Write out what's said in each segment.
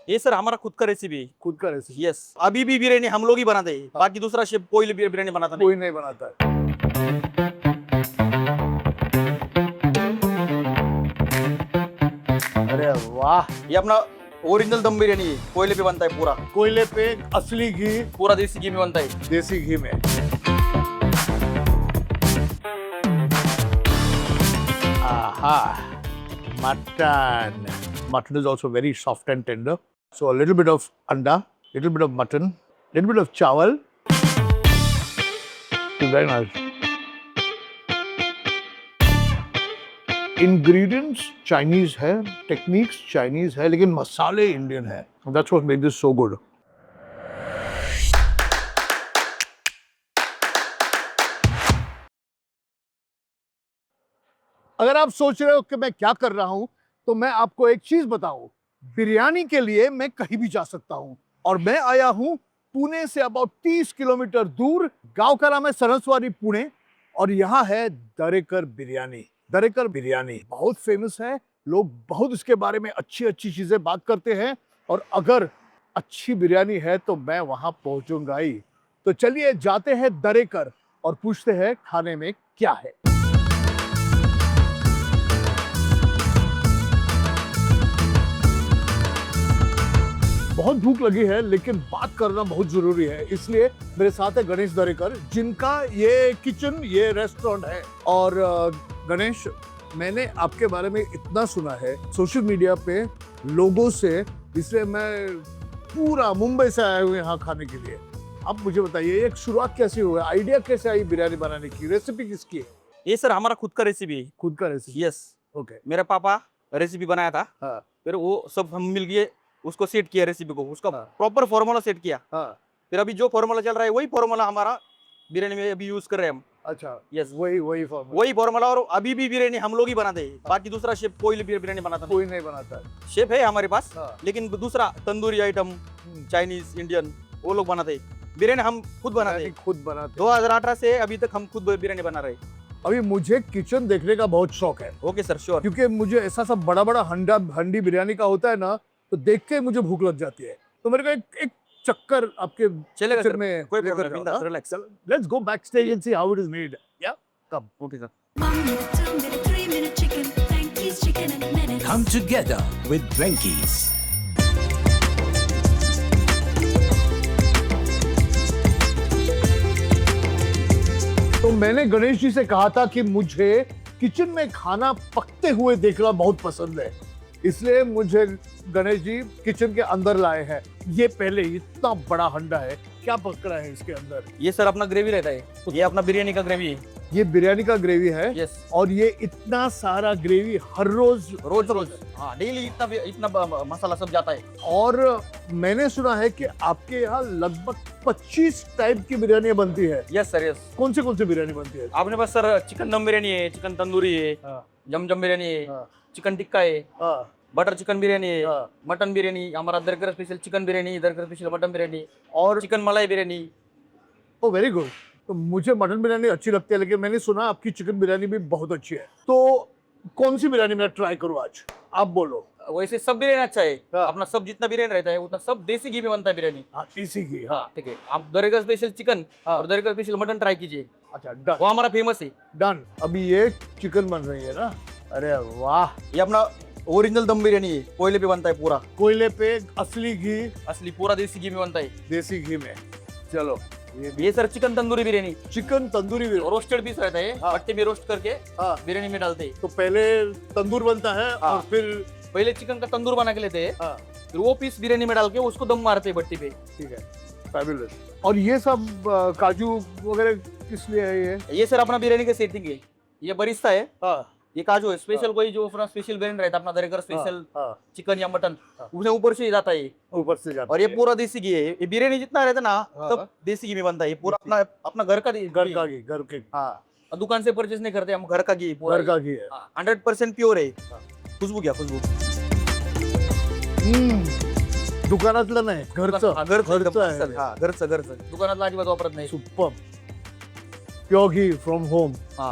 ये सर हमारा खुद का रेसिपी है। खुद का रेसिपी? यस, अभी भी बिरयानी हम लोग ही बनाते हैं, बाकी दूसरा शेफ कोई बिरयानी बनाता नहीं। कोई नहीं बनाता है। अरे वाह, ये अपना ओरिजिनल दम बिरयानी है, कोयले पे बनता है पूरा। कोयले पे असली घी, पूरा देसी घी में बनता है। देसी घी में। Aha, mutton. Mutton is also very soft and tender. So a little bit of anda, little bit of mutton, little bit of chawal. It's very nice. Ingredients Chinese है, techniques Chinese है, लेकिन मसाले Indian है. That's what makes this so good. अगर आप सोच रहे हो कि मैं क्या कर रहा हूं, तो मैं आपको एक चीज बताऊं, बिरयानी के लिए मैं कहीं भी जा सकता हूं। और मैं आया हूं पुणे से अबाउट 30 किलोमीटर दूर, गांव का नाम है सरसवारी पुणे, और यहाँ है दरेकर बिरयानी। दरेकर बिरयानी बहुत फेमस है, लोग बहुत इसके बारे में अच्छी अच्छी चीजें बात करते हैं, और अगर अच्छी बिरयानी है तो मैं वहां पहुंचूंगा ही। तो चलिए जाते हैं दरेकर और पूछते हैं खाने में क्या है। बहुत भूख लगी है, लेकिन बात करना बहुत जरूरी है, इसलिए मेरे साथ है गणेश दरेकर, जिनका ये किचन, ये रेस्टोरेंट है। और गणेश, मैंने आपके बारे में इतना सुना है सोशल मीडिया पे लोगों से, इसलिए मैं पूरा मुंबई से आया हूँ यहाँ खाने के लिए। आप मुझे बताइए, एक शुरुआत कैसे हुआ, आइडिया कैसे आई बिरयानी बनाने की, रेसिपी किसकी है? ये सर हमारा खुद का रेसिपी है। खुद का रेसिपी? Yes, okay. मेरा पापा रेसिपी बनाया था। हाँ फिर वो सब हम मिल गए, उसको सेट किया रेसिपी को, उसका हाँ। प्रॉपर फॉर्मूला सेट किया। हाँ, फिर अभी जो फॉर्मूला चल रहा है वही फॉर्मूला हमारा बिरयानी में अभी यूज कर रहे हैं हम। अच्छा। यस, वही फॉर्मूला। वही फॉर्मूला, और अभी भी बिरयानी हम लोग ही बनाते हैं, बाकी दूसरा शेफ कोई बिरयानी बनाता नहीं। कोई नहीं बनाता है। शेफ है हमारे पास, हाँ। लेकिन दूसरा तंदूरी आइटम, चाइनीज, इंडियन, वो लोग बनाते हैं। बिरयानी हम खुद बनाते हैं। खुद बनाते। 2018 से अभी तक हम खुद बिरयानी बना रहे हैं। अभी मुझे किचन देखने का बहुत शौक है। Okay sir, sure. क्योंकि मुझे ऐसा सब बड़ा बड़ा हंडी बिरयानी का होता है ना, तो देख के मुझे भूख लग जाती है। तो मेरे को एक चक्कर आपके चलेगा किचन सर, में कोई लेकर प्रॉब्लम जाओ, नहीं, हाँ? Relax. Let's go backstage and see how it is made. Yeah, come. Okay sir. 1 minute, 2 minute, 3 minute chicken. Frankie's chicken in a minute. Come together with Drenkies. तो मैंने गणेश जी से कहा था कि मुझे किचन में खाना पकते हुए देखना बहुत पसंद है, इसलिए मुझे गणेश जी किचन के अंदर लाए हैं। ये पहले इतना बड़ा हंडा है, क्या पक रहा है इसके अंदर? ये सर अपना ग्रेवी रहता है, ये अपना बिरयानी का ग्रेवी है। ये बिरयानी का ग्रेवी है। यस, और ये इतना सारा ग्रेवी हर रोज रोज रोज, हाँ, डेली इतना मसाला सब जाता है। और मैंने सुना है कि आपके यहाँ लगभग 25 टाइप की बिरयानी बनती है। Yes sir, yes. कौन सी बिरयानी बनती है? आपने पास सर चिकन दम बिरयानी है, चिकन तंदूरी है, जम बिरयानी है, हाँ, चिकन टिक्का है, हाँ, बटर चिकन बिरयानी है, हाँ। मटन बिरयानी, हमारा दरकर स्पेशल चिकन बिरयानी, दरकर स्पेशल मटन बिरयानी, और चिकन मलाई बिरयानी। ओ वेरी गुड। तो मुझे मटन बिरयानी अच्छी लगती है, लेकिन मैंने सुना आपकी चिकन बिरयानी भी बहुत अच्छी है। तो कौन सी बिरयानी मैं ट्राई करूँ आज, आप बोलो। वैसे सब बिरयानी अच्छा है, हाँ। अपना सब जितना बिरयानी रहता है उतना सब देसी घी में बनता है बिरयानी। हाँ, इसी की। हाँ, ठीक है। आप दरकर स्पेशल चिकन और दरकर स्पेशल मटन ट्राई कीजिए, अच्छा, डन वो हमारा फेमस है। डन। अभी ये चिकन बन रही है ना? अरे वाह, ये अपना ओरिजिनल दम बिरयानी है, कोयले पे बनता है पूरा। कोयले पे असली घी, असली पूरा देसी घी में बनता है। देसी घी में। चलो, ये sir chicken tandoori biryani, chicken tandoori भी। रोस्टेड पीस रहता है, हाँ। भट्टे में रोस्ट करके हाँ, बिरयानी में डालते हैं। तो पहले तंदूर बनता है, हाँ। और फिर पहले चिकन का तंदूर बना के लेते हैं, हाँ, फिर वो पीस बिरयानी में डाल के उसको दम मारते हैं भट्टी पे। ठीक है, फैबुलस। और ये सब काजू वगैरह किस लिए है ये? ये सर अपना बिरयानी का सेटिंग है, ये बरिस्ता है, हाँ, ये काजू है, स्पेशल कोई जो अपना स्पेशल बिरयानी रहता है अपना दरेकर स्पेशल हाँ, चिकन या मटन, हाँ। उसमें ऊपर से जाता है, ऊपर से जाता और ये है। पूरा देसी घी है। ये बिरयानी जितना रहता है ना, हाँ। सब देसी घी में बनता है। ये पूरा अपना अपना घर का घर का घी, घर के। हाँ, और दुकान से परचेज नहीं करते हम, घर का घी पूरा घर का घी है। 100% प्योर है। हाँ। खुशबू क्या खुशबू, दुकानातलं नाही, घरचं. हाँ, घरचं एकदम घरचं मस्त. आहे. हाँ, घरचं दुकानातला अजिबात वापरत नाही. Super pure ghee from home. हा,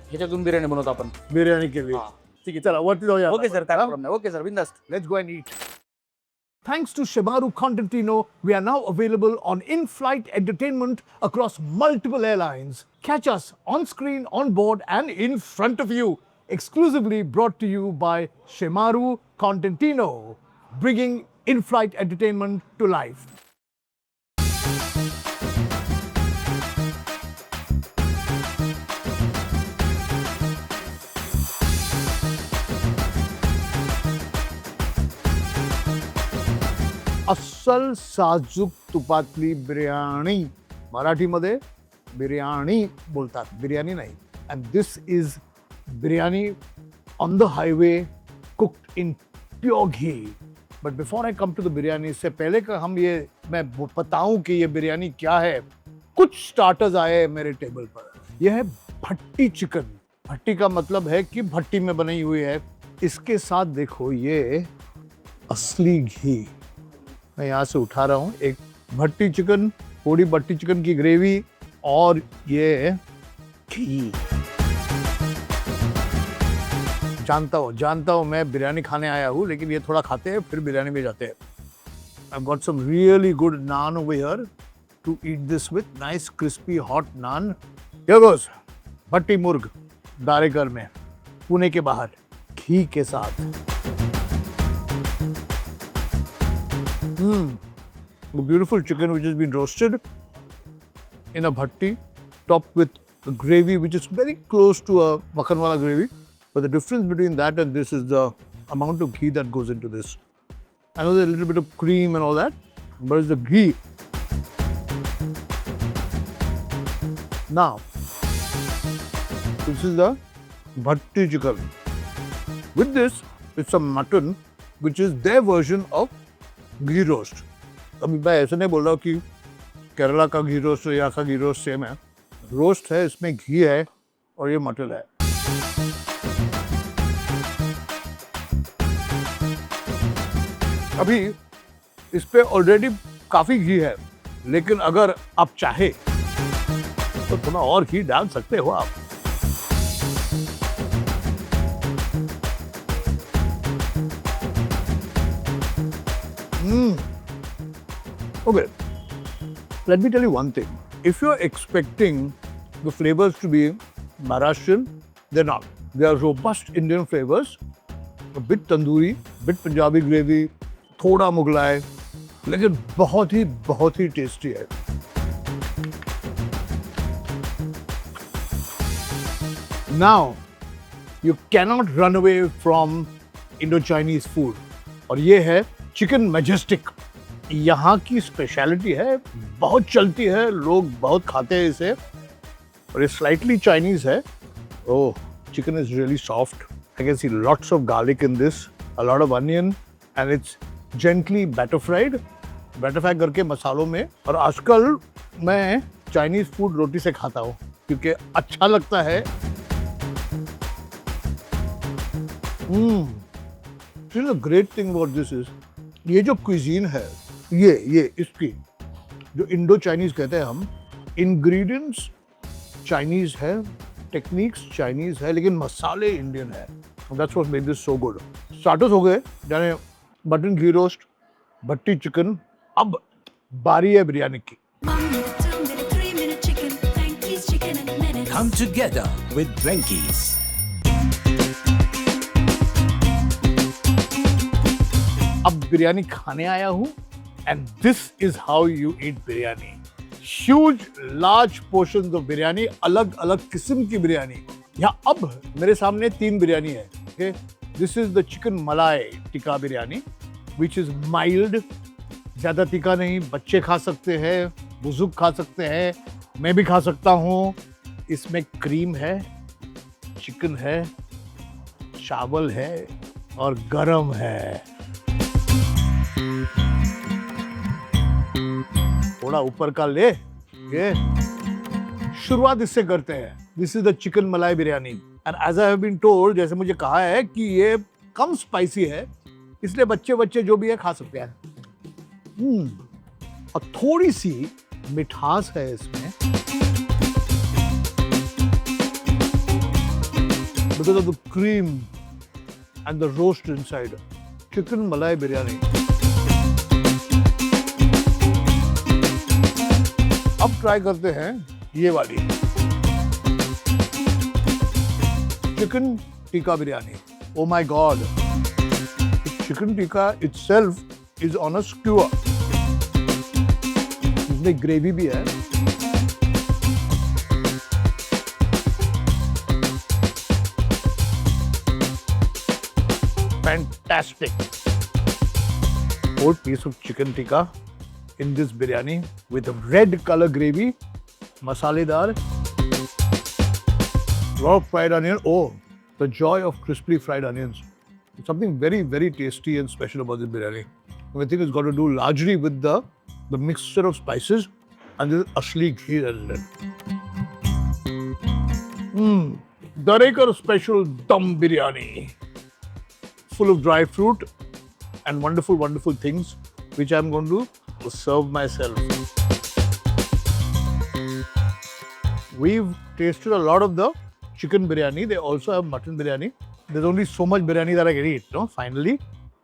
ह्याच्यातून बिर्याणी बनवतो आपण. बिर्याणी के लिए. हाँ, ठीक है, चला वरती जाऊया. ओके सर, काय प्रॉब्लेम नाही. ओके सर, बिंदास्त. Let's go and eat. Thanks to Shimaru Contentino, we are now available on in-flight entertainment across multiple airlines. Catch us on screen, on board, and in front of you. Exclusively brought to you by Shimaru Contentino, bringing in-flight entertainment to life. अस्सल साजूक तुपातली बिर्याणी, मराठीमध्ये बिर्याणी बोलतात, बिर्याणी नाही. And this is biryani on the highway cooked in pure ghee. But before I come to the biryani, इससे पहले का मैं बताऊं कि ये बिरयानी क्या है, कुछ स्टार्टर्स आए मेरे टेबल पर. यह है भट्टी चिकन. भट्टी का मतलब है कि भट्टी में बनी हुई है. इसके साथ देखो ये असली घी मैं यहाँ से उठा रहा हूँ. एक भट्टी चिकन, थोड़ी भट्टी चिकन की ग्रेवी और ये घी. जानता हूँ मैं बिरयानी खाने आया हूँ, लेकिन ये थोड़ा खाते हैं फिर बिरयानी में जाते हैं. I've got some really good naan over here to eat this with. Nice crispy hot naan. Here goes. भट्टी मुर्ग दारेकर में, पुणे के बाहर, घी के साथ. A beautiful chicken which has been roasted in a bhatti, topped with a gravy which is very close to a makhanwala gravy. But the difference between that and this is the amount of ghee that goes into this. I know there's a little bit of cream and all that, but it's the ghee. Now, this is the bhatti chicken. With this, it's some mutton which is their version of ghee roast. अभी मैं ऐसे नहीं बोल रहा हूँ कि केरला का घी roast और यहाँ का घी रोस्ट सेम है. रोस्ट है, इसमें घी है और ये मटन है. अभी इस पे ऑलरेडी काफी घी है, लेकिन अगर आप चाहे तो थोड़ा और घी डाल सकते हो आप. Okay, let me tell you one thing. If you're expecting the flavors to be Maharashtrian, they're not. They are robust Indian flavors, a bit tandoori, bit Punjabi gravy, थोड़ा मुगलाई, लेकिन बहुत ही tasty है. Now, you cannot run away from Indo-Chinese food. और ये है chicken majestic. यहाँ की speciality है, बहुत चलती है, लोग बहुत खाते हैं इसे, और ये स्लाइटली चाइनीज है. Oh, chicken is really soft. I can see lots of garlic in this, a lot of onion, and it's gently batter fry करके मसालों में. और आजकल मैं चाइनीज फूड रोटी से खाता हूँ क्योंकि अच्छा लगता है. The great thing about this is, ये जो cuisine है, ये इसकी जो इंडो चाइनीज कहते हैं हम, इंग्रेडिएंट्स चाइनीज है, टेक्निक्स चाइनीज है, लेकिन मसाले इंडियन है. That's what made this so good. Starters हो गए, जाने मटन घी रोस्ट, भट्टी चिकन. अब बारी है बिरयानी की. 1 minute, 2 minute, 3 minute chicken. Frankie's chicken in minutes. Come together with Drankies. अब बिरयानी खाने आया हूँ, and this is how you eat biryani. Huge, large portions of biryani, अलग अलग किस्म की बिरयानी. यहाँ अब मेरे सामने 3 बिरयानी है. Okay? This is the chicken malai tikka biryani, which is mild. ज़्यादा तीखा नहीं, बच्चे खा सकते हैं, बुजुर्ग खा सकते हैं, मैं भी खा सकता हूँ. इसमें क्रीम है, चिकन है, चावल है और गरम है. थोड़ा ऊपर का ले. ये शुरुआत इससे करते हैं. This is the chicken malai biryani, and as I have been told, जैसे मुझे कहा है कि ये कम स्पाइसी है, इसलिए बच्चे जो भी है खा सकते हैं. और थोड़ी सी मिठास है इसमें because of the cream and the roast inside. Chicken malai biryani. Try करते हैं ये वाली chicken tikka biryani. Oh my God, chicken tikka itself is on a square. इसमें ग्रेवी भी है। Fantastic. Whole piece of chicken tikka in this biryani with a red color gravy, masaledar, raw fried onion. Oh, the joy of crisply fried onions. It's something very, very tasty and special about this biryani. I think it's got to do largely with the mixture of spices and this asli ghee that is in. Darekar special dum biryani. Full of dry fruit and wonderful, wonderful things which I'm going to serve myself. We've tasted a lot of the chicken biryani. They also have mutton biryani. There's only so much biryani that I can eat, no? Finally,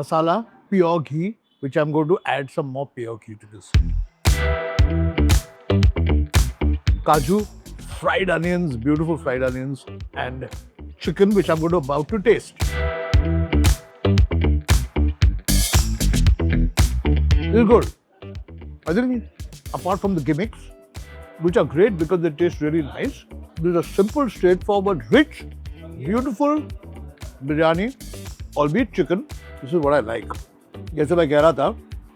masala, pure ghee, which I'm going to add some more pure ghee to this. Kaju, fried onions, beautiful fried onions, and chicken, which I'm going to about to taste. This is good. I think apart from the gimmicks, which are great because they taste really nice, this is a simple, straightforward, rich, beautiful biryani, albeit chicken. This is what I like. जैसे मैं कह रहा था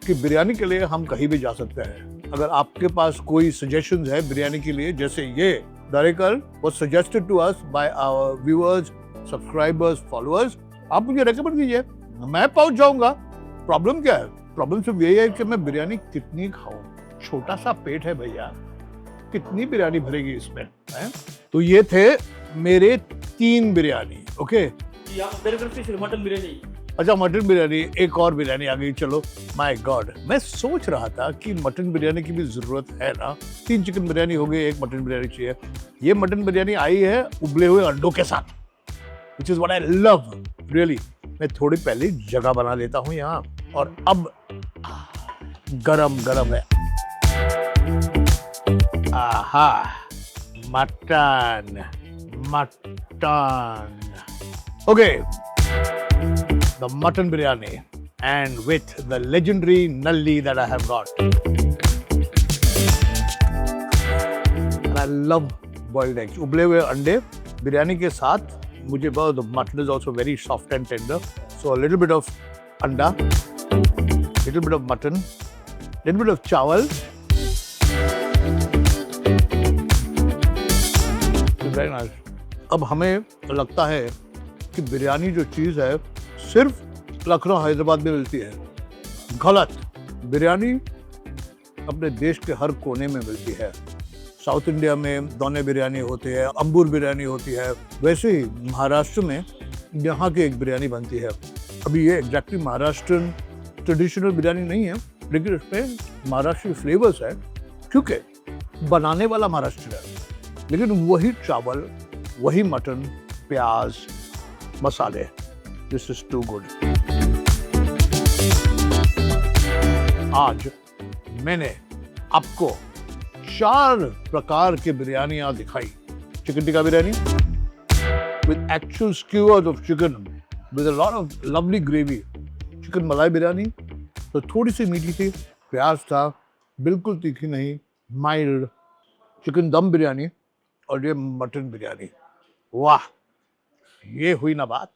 कि बिरयानी के लिए हम कहीं भी जा सकते हैं। अगर आपके पास कोई suggestions है बिरयानी के लिए, जैसे ये Darekar was suggested to us by our viewers, subscribers, followers, आप मुझे recommend कीजिए, मैं पहुंच जाऊंगा। प्रॉब्लम क्या है? प्रॉब्लम सिर्फ यही है कि मैं बिरयानी कितनी खाऊं। छोटा सा पेट है भैया, कितनी बिरयानी भरेगी इसमें, है? तो ये थे मेरे 3 बिरयानी। ओके, मेरे तरफ से सिर्फ मटन बिरयानी। अच्छा, मटन बिरयानी, एक और बिरयानी आ गई। चलो, माय गॉड, मैं सोच रहा था कि मटन बिरयानी की भी जरूरत है ना। 3 चिकन बिरयानी हो गई, 1 मटन बिरयानी चाहिए। ये मटन बिरयानी आई है उबले हुए अंडों के साथ, which is what I love really. मैं थोड़ी पहले जगह बना लेता हूँ यहाँ, और अब गरम गरम है। आहा, mutton mutton. Okay, the mutton biryani and with the legendary nalli that I have got. And I love boiled eggs. उबले हुए अंडे बिरयानी के साथ मुझे बहुत, the mutton is also very soft and tender. So a little bit of anda, little bit of mutton, little bit of chawal. Very nice. अब हमें लगता है कि बिरयानी जो चीज़ है सिर्फ लखनऊ हैदराबाद में मिलती है। गलत। बिरयानी अपने देश के हर कोने में मिलती है। साउथ इंडिया में दोने बिरयानी होती है, अंबूर बिरयानी होती है, वैसे ही महाराष्ट्र में यहाँ की एक बिरयानी बनती है। अभी ये एग्जैक्टली महाराष्ट्रन ट्रेडिशनल बिरयानी नहीं है, लेकिन इसमें महाराष्ट्री फ्लेवर्स है क्योंकि बनाने वाला महाराष्ट्र है, लेकिन वही चावल, वही मटन, प्याज, मसाले। This is too good. आज मैंने आपको 4 प्रकार के बिरयानियां दिखाई। Chicken tikka biryani with actual skewers of chicken with a lot of lovely gravy. Chicken malai biryani तो थोड़ी सी मीठी थी, प्याज था, बिल्कुल तीखी नहीं, माइल्ड। चिकन दम बिरयानी और ये मटन बिरयानी। वाह, ये हुई ना बात।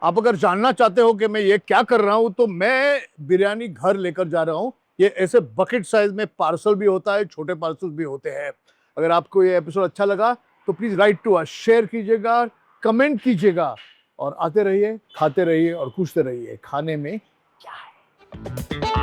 आप अगर जानना चाहते हो कि मैं ये क्या कर रहा हूं, तो मैं बिरयानी घर लेकर जा रहा हूं। ये ऐसे बकेट साइज में पार्सल भी होता है, छोटे पार्सल भी होते हैं। अगर आपको ये एपिसोड अच्छा लगा तो please write to us, share कीजिएगा, कमेंट कीजिएगा, और आते रहिए, खाते रहिए और खुशते रहिए। खाने में क्या है?